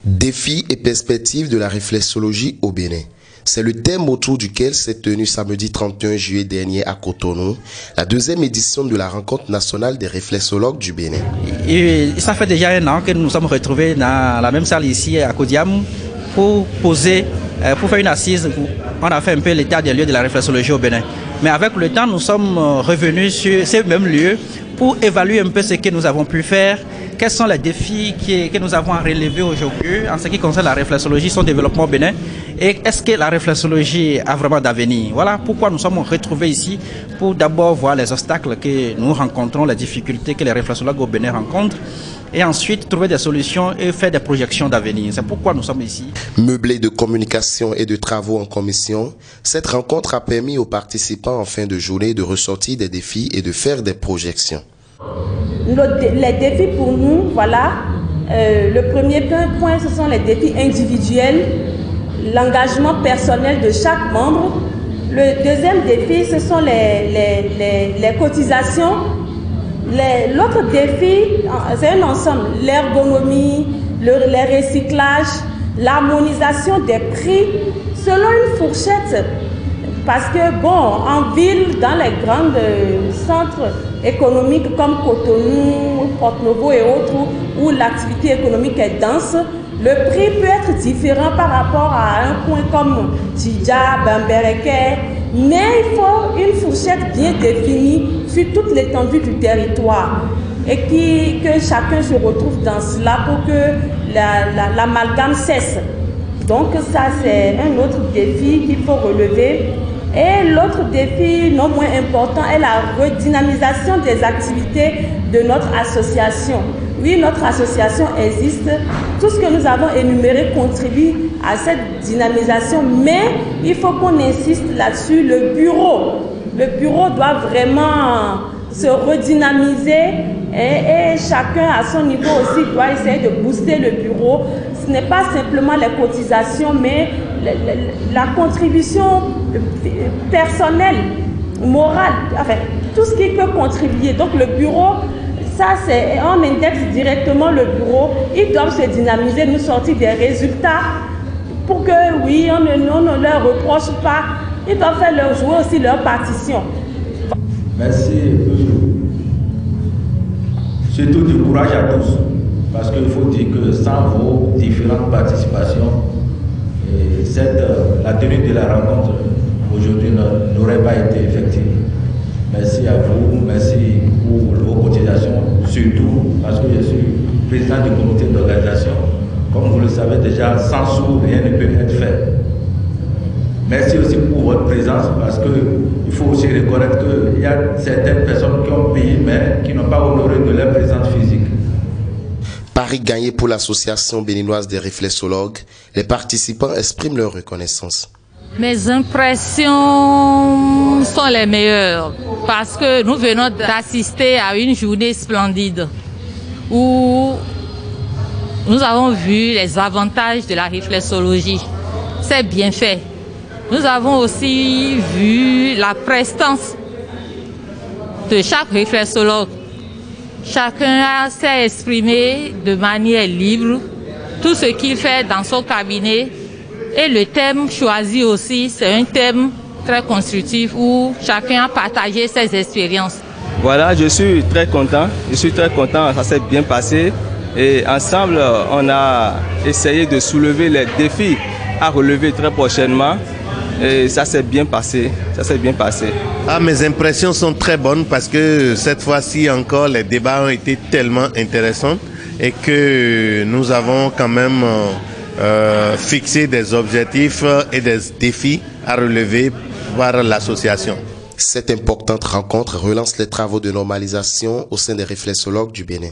Défis et perspectives de la réflexologie au Bénin. C'est le thème autour duquel s'est tenue samedi 31 juillet dernier à Cotonou, la deuxième édition de la rencontre nationale des réflexologues du Bénin. Et ça fait déjà un an que nous nous sommes retrouvés dans la même salle ici à Kodiam pour poser, pour faire une assise. On a fait un peu l'état des lieux de la réflexologie au Bénin. Mais avec le temps, nous sommes revenus sur ces mêmes lieux pour évaluer un peu ce que nous avons pu faire, quels sont les défis que nous avons à relever aujourd'hui en ce qui concerne la réflexologie, son développement au Bénin, et est-ce que la réflexologie a vraiment d'avenir. Voilà pourquoi nous sommes retrouvés ici, pour d'abord voir les obstacles que nous rencontrons, les difficultés que les réflexologues au Bénin rencontrent, et ensuite trouver des solutions et faire des projections d'avenir. C'est pourquoi nous sommes ici. Meublé de communication et de travaux en commission, cette rencontre a permis aux participants en fin de journée de ressortir des défis et de faire des projections. Les défis pour nous, voilà, le premier point, ce sont les défis individuels, l'engagement personnel de chaque membre. Le deuxième défi, ce sont les cotisations. L'autre défi, c'est un ensemble, l'ergonomie, les recyclages, l'harmonisation des prix selon une fourchette. Parce que, bon, en ville, dans les grands centres économiques comme Cotonou, Porto-Novo et autres, où l'activité économique est dense, le prix peut être différent par rapport à un coin comme Tidja, Bambereke, mais il faut une fourchette bien définie sur toute l'étendue du territoire et que chacun se retrouve dans cela pour que l'amalgame cesse. Donc ça, c'est un autre défi qu'il faut relever. Et l'autre défi non moins important est la redynamisation des activités de notre association. Oui, notre association existe. Tout ce que nous avons énuméré contribue à cette dynamisation, mais il faut qu'on insiste là-dessus. Le bureau doit vraiment se redynamiser et chacun à son niveau aussi doit essayer de booster le bureau. Ce n'est pas simplement les cotisations, mais la contribution personnelle, morale, enfin, tout ce qui peut contribuer. Donc le bureau, ça c'est, on indexe directement le bureau, ils doivent se dynamiser, nous sortir des résultats pour que, oui, on ne leur reproche pas, ils doivent faire leur jouer aussi leur partition. Merci. Surtout du courage à tous, parce qu'il faut dire que sans vos différentes participations, la tenue de la rencontre aujourd'hui n'aurait pas été effective. Merci à vous, merci pour vos cotisations, surtout parce que je suis président du comité d'organisation. Comme vous le savez déjà, sans sous, rien ne peut être fait. Merci aussi pour votre présence, parce qu'il faut aussi reconnaître qu'il y a certaines personnes qui ont payé, mais qui n'ont pas honoré de leur présence physique. Pari gagné pour l'association béninoise des réflexologues, les participants expriment leur reconnaissance. Mes impressions sont les meilleures parce que nous venons d'assister à une journée splendide où nous avons vu les avantages de la réflexologie. C'est bien fait. Nous avons aussi vu la prestance de chaque réflexologue. Chacun s'est exprimé de manière libre, tout ce qu'il fait dans son cabinet. Et le thème choisi aussi, c'est un thème très constructif où chacun a partagé ses expériences. Voilà, je suis très content, ça s'est bien passé. Et ensemble, on a essayé de soulever les défis à relever très prochainement. Et ça s'est bien passé, Mes impressions sont très bonnes parce que cette fois-ci encore, les débats ont été tellement intéressants et que nous avons quand même fixé des objectifs et des défis à relever par l'association. Cette importante rencontre relance les travaux de normalisation au sein des réflexologues du Bénin.